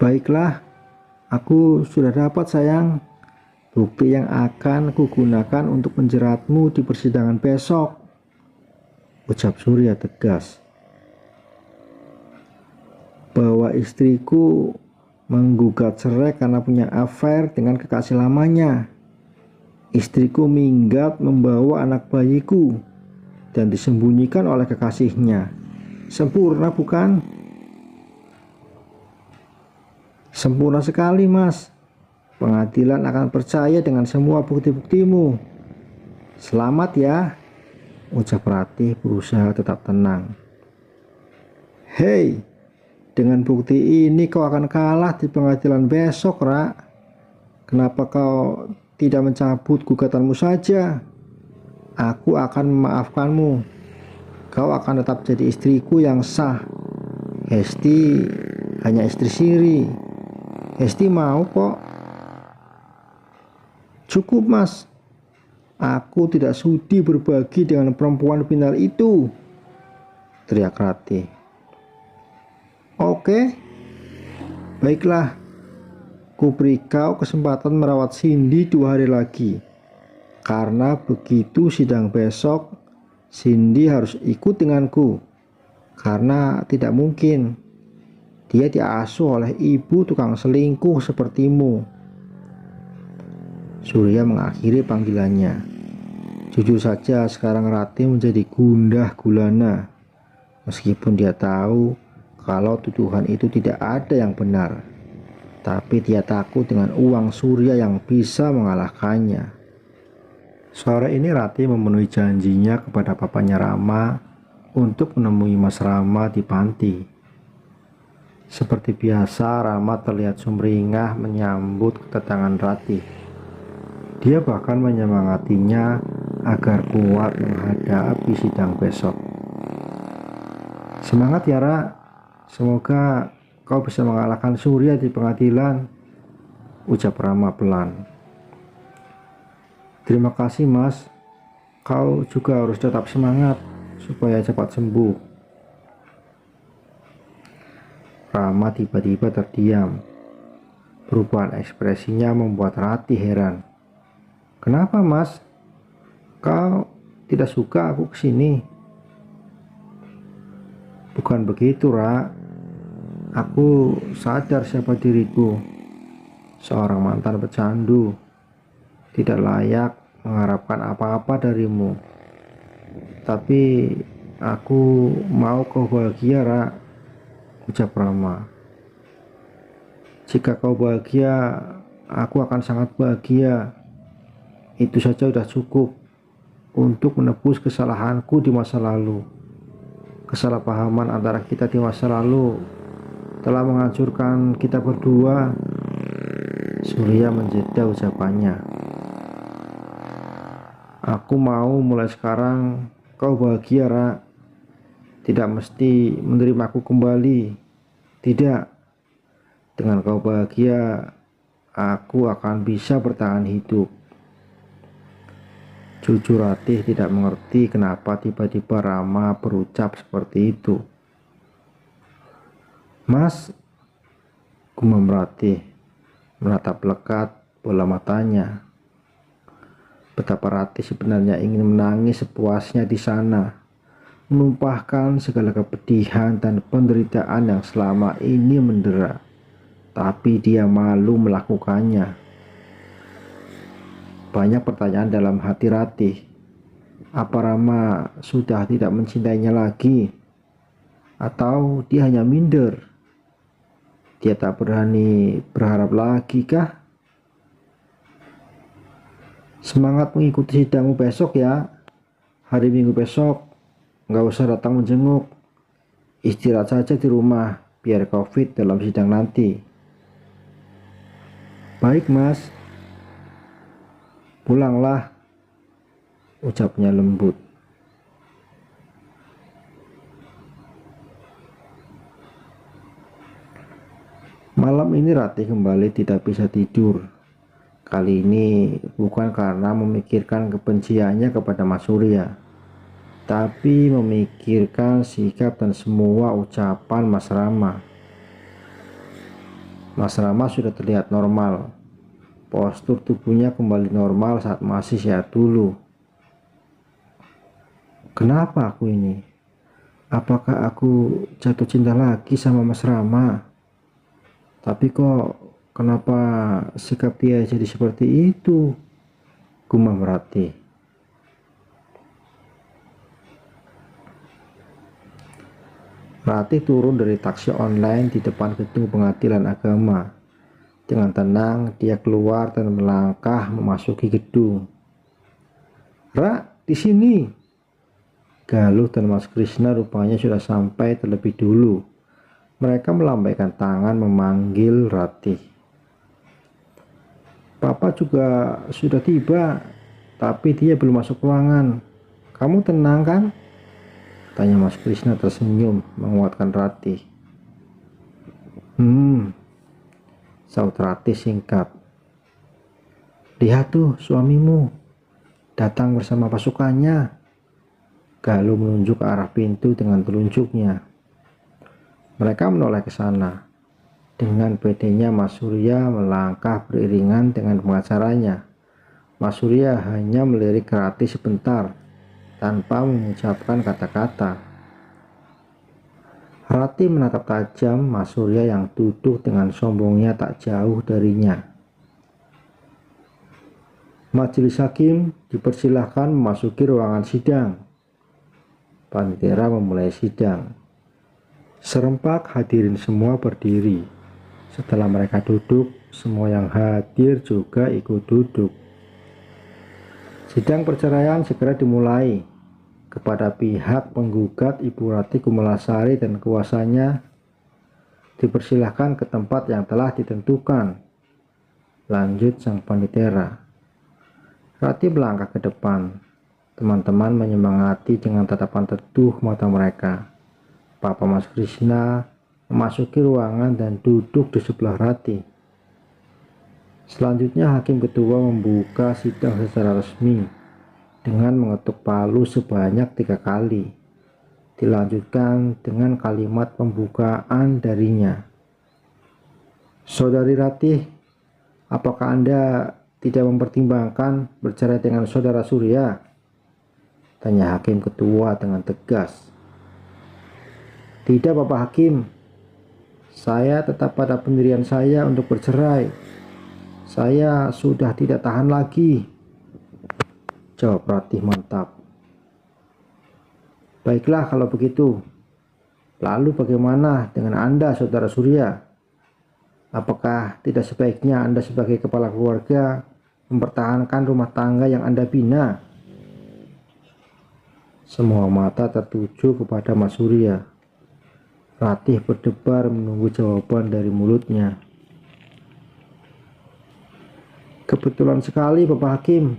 Baiklah, aku sudah dapat sayang bukti yang akan kugunakan untuk menjeratmu di persidangan besok, ucap Surya tegas. Bahwa istriku menggugat cerai karena punya affair dengan kekasih lamanya. Istriku minggat membawa anak bayiku dan disembunyikan oleh kekasihnya. Sempurna bukan? Sempurna sekali, Mas. Pengadilan akan percaya dengan semua bukti-buktimu. Selamat ya, ucap Ratih berusaha tetap tenang. Hei, dengan bukti ini kau akan kalah di pengadilan besok, Ra. Kenapa kau tidak mencabut gugatanmu saja? Aku akan memaafkanmu. Kau akan tetap jadi istriku yang sah. Hesti hanya istri siri. Hesti mau kok. Cukup, Mas. Aku tidak sudi berbagi dengan perempuan pintar itu, teriak Ratih. Oke, baiklah. Ku beri kau kesempatan merawat Cindy 2 hari lagi. Karena begitu sidang besok, Cindy harus ikut denganku. Karena tidak mungkin dia diasuh oleh ibu tukang selingkuh sepertimu. Surya mengakhiri panggilannya. Jujur saja sekarang Ratih menjadi gundah gulana. Meskipun dia tahu kalau tuduhan itu tidak ada yang benar. Tapi dia takut dengan uang Surya yang bisa mengalahkannya. Sore ini Ratih memenuhi janjinya kepada papanya Rama untuk menemui Mas Rama di panti. Seperti biasa, Rama terlihat sumringah menyambut kedatangan Ratih. Dia bahkan menyemangatinya agar kuat menghadapi sidang besok. Semangat ya, Ra. Semoga kau bisa mengalahkan Surya di pengadilan, ucap Rama pelan. Terima kasih, Mas. Kau juga harus tetap semangat supaya cepat sembuh. Rama tiba-tiba terdiam. Perubahan ekspresinya membuat Ratih heran. Kenapa, Mas? Kau tidak suka aku kesini? Bukan begitu, Ra. Aku sadar siapa diriku. Seorang mantan pecandu. Tidak layak mengharapkan apa-apa darimu. Tapi aku mau kau bahagia, Ra, ucap Rama. Jika kau bahagia, aku akan sangat bahagia. Itu saja sudah cukup untuk menebus kesalahanku di masa lalu. Kesalahpahaman antara kita di masa lalu telah menghancurkan kita berdua. Surya menjeda ucapannya. Aku mau mulai sekarang kau bahagia, Ra. Tidak mesti menerimaku kembali. Tidak. Dengan kau bahagia, aku akan bisa bertahan hidup. Jujur Ratih tidak mengerti kenapa tiba-tiba Rama berucap seperti itu. Mas, gumam Ratih menatap lekat bola matanya. Betapa Ratih sebenarnya ingin menangis sepuasnya di sana, menumpahkan segala kepedihan dan penderitaan yang selama ini mendera. Tapi dia malu melakukannya. Banyak pertanyaan dalam hati Ratih. Apa Rama sudah tidak mencintainya lagi? Atau dia hanya minder? Dia tak berani berharap lagi kah? Semangat mengikuti sidangmu besok ya. Hari Minggu besok nggak usah datang menjenguk. Istirahat saja di rumah biar kau fit dalam sidang nanti. Baik, Mas. Pulanglah, ucapnya lembut. Malam ini Ratih kembali tidak bisa tidur. Kali ini bukan karena memikirkan kebenciannya kepada Mas Surya, tapi memikirkan sikap dan semua ucapan Mas Rama. Mas Rama sudah terlihat normal. Postur tubuhnya kembali normal saat masih sehat dulu. Kenapa aku ini? Apakah aku jatuh cinta lagi sama Mas Rama? Tapi kok kenapa sikap dia jadi seperti itu? Gumam Ratih. Ratih turun dari taksi online di depan gedung pengadilan agama. Dengan tenang dia keluar dan melangkah memasuki gedung. Ra, di sini. Galuh dan Mas Krishna rupanya sudah sampai terlebih dulu. Mereka melambaikan tangan memanggil Ratih. Papa juga sudah tiba, tapi dia belum masuk ruangan. Kamu tenang kan? Tanya Mas Krishna tersenyum menguatkan Ratih. Saut Ratih singkat. Lihat tuh suamimu datang bersama pasukannya. Galuh menunjuk ke arah pintu dengan telunjuknya. Mereka menoleh ke sana. Dengan pedenya Mas Surya melangkah beriringan dengan pengacaranya. Mas Surya hanya melirik Ratih sebentar tanpa mengucapkan kata-kata. Ratih menatap tajam Mas Surya yang duduk dengan sombongnya tak jauh darinya. Majelis hakim dipersilahkan memasuki ruangan sidang. Panitera memulai sidang. Serempak hadirin semua berdiri. Setelah mereka duduk, semua yang hadir juga ikut duduk. Sidang perceraian segera dimulai. Kepada pihak penggugat Ibu Ratih Kumalasari dan kuasanya dipersilahkan ke tempat yang telah ditentukan. Lanjut sang panitera. Ratih melangkah ke depan. Teman-teman menyemangati dengan tatapan teduh mata mereka. Papa Mas Krishna memasuki ruangan dan duduk di sebelah Ratih. Selanjutnya hakim ketua membuka sidang secara resmi dengan mengetuk palu sebanyak 3 kali. Dilanjutkan dengan kalimat pembukaan darinya. Saudari Ratih, apakah Anda tidak mempertimbangkan bercerai dengan saudara Surya? Tanya hakim ketua dengan tegas. Tidak, Bapak Hakim. Saya tetap pada pendirian saya untuk bercerai. Saya sudah tidak tahan lagi. Jawab Ratih mantap. Baiklah kalau begitu. Lalu bagaimana dengan Anda, saudara Surya? Apakah tidak sebaiknya Anda sebagai kepala keluarga mempertahankan rumah tangga yang Anda bina? Semua mata tertuju kepada Mas Surya. Ratih berdebar menunggu jawaban dari mulutnya. Kebetulan sekali Bapak Hakim.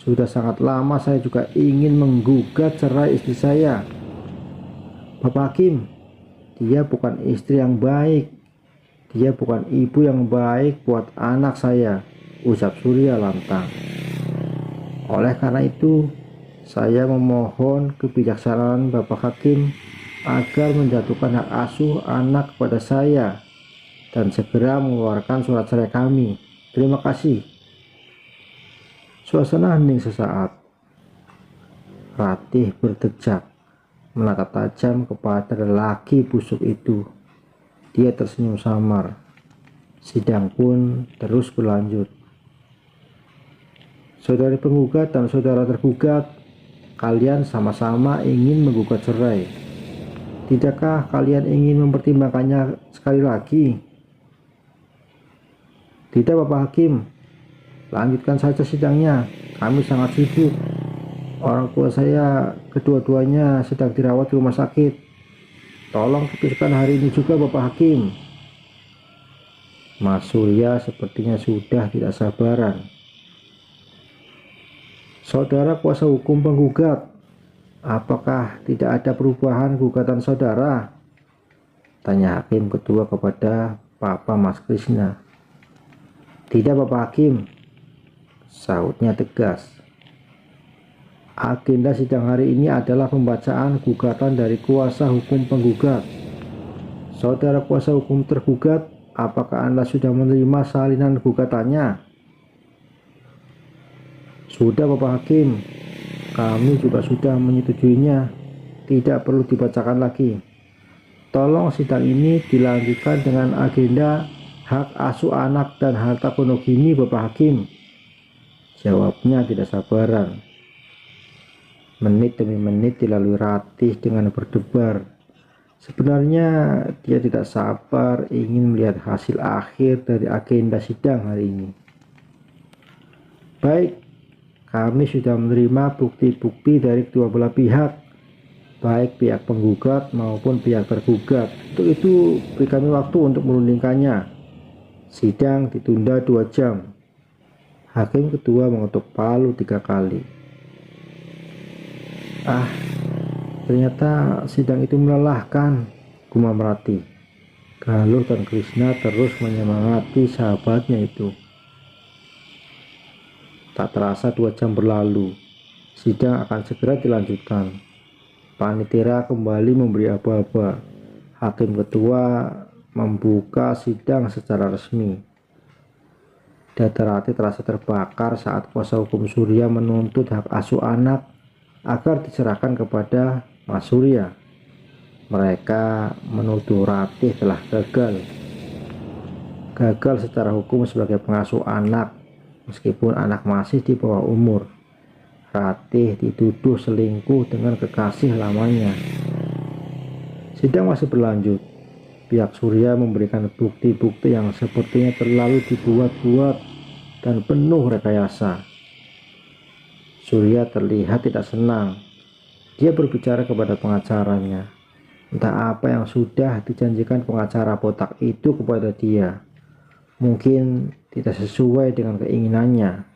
Sudah sangat lama saya juga ingin menggugat cerai istri saya. Bapak Hakim, dia bukan istri yang baik. Dia bukan ibu yang baik buat anak saya, ucap Surya lantang. Oleh karena itu, saya memohon kebijaksanaan Bapak Hakim agar menjatuhkan hak asuh anak kepada saya dan segera mengeluarkan surat cerai kami. Terima kasih. Suasana hening sesaat. Ratih berdejak, menatap tajam kepada lelaki busuk itu. Dia tersenyum samar. Sidang pun terus berlanjut. Saudari penggugat dan saudara tergugat, kalian sama-sama ingin menggugat cerai. Tidakkah kalian ingin mempertimbangkannya sekali lagi? Tidak, Bapak Hakim. Lanjutkan saja sidangnya. Kami sangat sibuk. Orang tua saya kedua-duanya sedang dirawat di rumah sakit. Tolong putuskan hari ini juga, Bapak Hakim. Mas Surya sepertinya sudah tidak sabaran. Saudara kuasa hukum penggugat, apakah tidak ada perubahan gugatan saudara? Tanya hakim ketua kepada Papa Mas Krishna. Tidak, Bapak Hakim, sautnya tegas. Agenda sidang hari ini adalah pembacaan gugatan dari kuasa hukum penggugat. Saudara kuasa hukum tergugat, apakah Anda sudah menerima salinan gugatannya? Sudah Bapak Hakim, kami juga sudah menyetujuinya. Tidak perlu dibacakan lagi. Tolong sidang ini dilanjutkan dengan agenda hak asuh anak dan harta gono gini Bapak Hakim. Jawabnya tidak sabaran. Menit demi menit dilalui Ratih dengan berdebar. Sebenarnya dia tidak sabar ingin melihat hasil akhir dari agenda sidang hari ini. Baik, kami sudah menerima bukti-bukti dari kedua belah pihak, baik pihak penggugat maupun pihak tergugat. Untuk itu beri kami waktu untuk merundingkannya. Sidang ditunda 2 jam. Hakim ketua mengetuk palu 3 kali. Ternyata sidang itu melelahkan, gumam Ratih. Galuh dan Krishna terus menyemangati sahabatnya itu. Tak terasa 2 jam berlalu. Sidang akan segera dilanjutkan. Panitera kembali memberi aba-aba. Hakim ketua membuka sidang secara resmi. Dada Ratih terasa terbakar saat kuasa hukum Surya menuntut hak asuh anak agar diserahkan kepada Mas Surya. Mereka menuduh Ratih telah gagal secara hukum sebagai pengasuh anak meskipun anak masih di bawah umur. Ratih dituduh selingkuh dengan kekasih lamanya. Sidang masih berlanjut. Pihak Surya memberikan bukti-bukti yang sepertinya terlalu dibuat-buat dan penuh rekayasa. Surya terlihat tidak senang. Dia berbicara kepada pengacaranya. Entah apa yang sudah dijanjikan pengacara botak itu kepada dia. Mungkin tidak sesuai dengan keinginannya.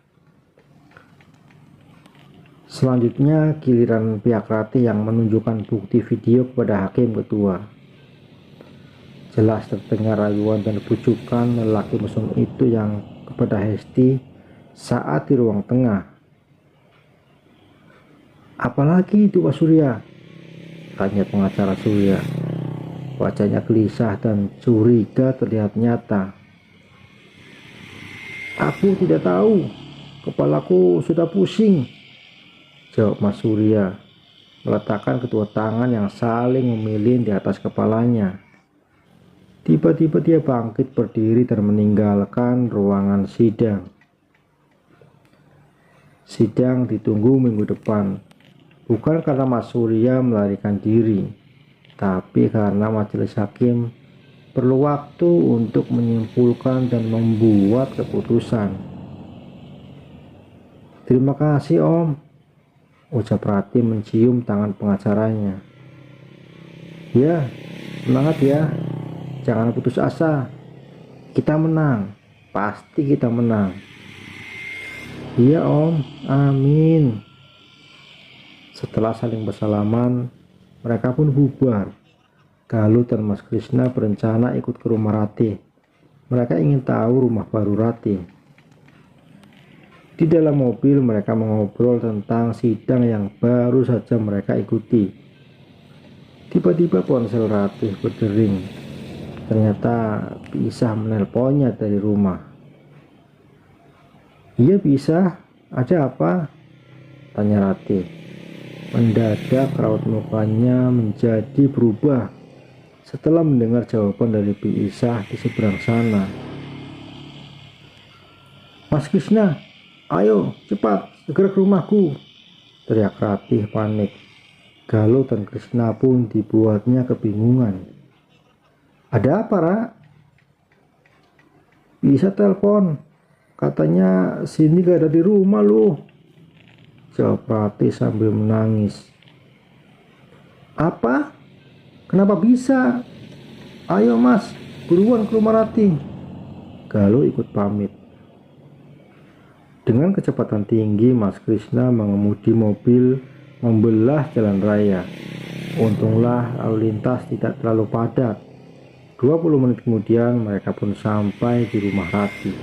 Selanjutnya giliran pihak Ratih yang menunjukkan bukti video kepada hakim ketua. Jelas terdengar rayuan dan bujukan lelaki mesum itu yang kepada Hesti saat di ruang tengah. Apalagi itu Pak Surya? Tanya pengacara Surya. Wajahnya gelisah dan curiga terlihat nyata. Aku tidak tahu, kepalaku sudah pusing, jawab Mas Surya, meletakkan kedua tangan yang saling memilin di atas kepalanya. Tiba-tiba dia bangkit berdiri dan meninggalkan ruangan sidang. Sidang ditunggu minggu depan. Bukan karena Mas Surya melarikan diri, tapi karena majelis hakim perlu waktu untuk menyimpulkan dan membuat keputusan. Terima kasih Om, ucap Ratih mencium tangan pengacaranya. Ya, semangat ya, jangan putus asa. Kita menang, pasti kita menang. Iya Om, amin. Setelah saling bersalaman, mereka pun bubar. Galuh dan Mas Krishna berencana ikut ke rumah Ratih. Mereka ingin tahu rumah baru Ratih. Di dalam mobil mereka mengobrol tentang sidang yang baru saja mereka ikuti. Tiba-tiba ponsel Ratih berdering. Ternyata bisa menelponnya dari rumah. Iya bisa, ada apa? Tanya Ratih. Mendadak raut mukanya menjadi berubah setelah mendengar jawaban dari Bi Isah di seberang sana. Mas Krishna, ayo cepat segera ke rumahku, teriak Ratih panik. Galuh dan Krishna pun dibuatnya kebingungan. Ada apa, Ra? Bisa telepon, katanya sini gak ada di rumah loh, jawab Ratih sambil menangis. Apa? Kenapa bisa? Ayo Mas, buruan ke rumah Ratih. Galuh ikut pamit. Dengan kecepatan tinggi Mas Krishna mengemudi mobil membelah jalan raya. Untunglah lalu lintas tidak terlalu padat. 20 menit kemudian mereka pun sampai di rumah Ratih.